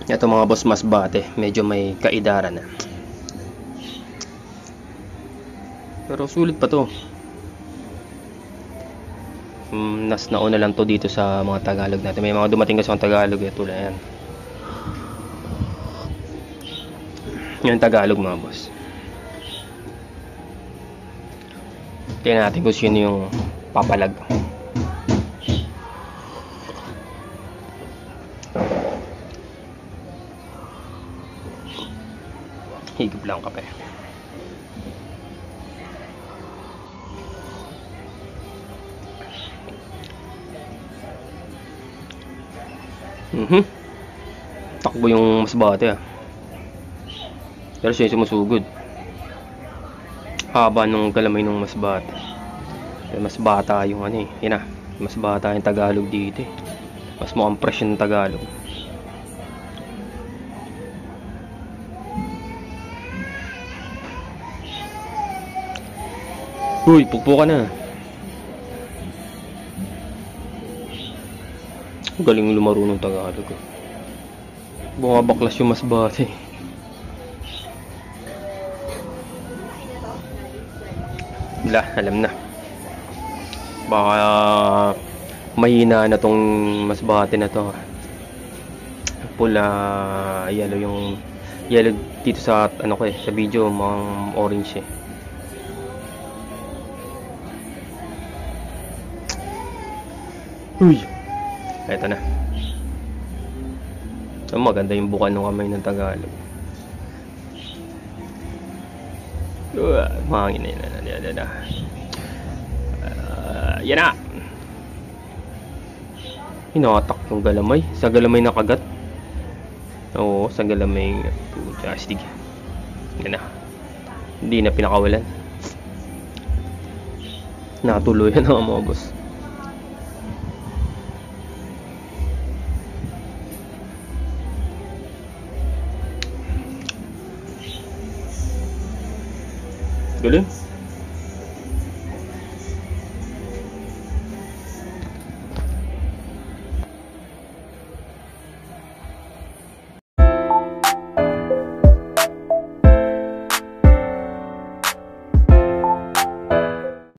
Ito mga boss, masbate, medyo may kaidaran na. Pero sulit pa to. Nas nauna lang to dito sa mga Tagalog natin. May mga dumating kasi sa Tagalog tulad yan. Yung Tagalog mga boss. Tingnan natin kung sino yung papalag. Higop lang kape. Takbo yung masbate Pero siya yung sumusugod. Haba nung galamay nung masbate. Mas bata yung Yan mas bata yung Tagalog dito Mas mukhang fresh yung Tagalog. Uy, pukpo ka na. Galing lumaro ng Tagalog. Bumabaklas yung masbate. Wala, alam na. Baka mahina na tong masbate na to. Pula, yellow yung yellow dito sa sa video, mga orange Uy, eto na. Maganda yung buka ng kamay ng Tagalog. Mahangin na yan. Yan na. Hinatak yung galamay. Sa galamay nakagat. Oo, sa galamay. Astig. Yan na. Hindi na pinakawalan. Natuloy yan mga boss. Galing.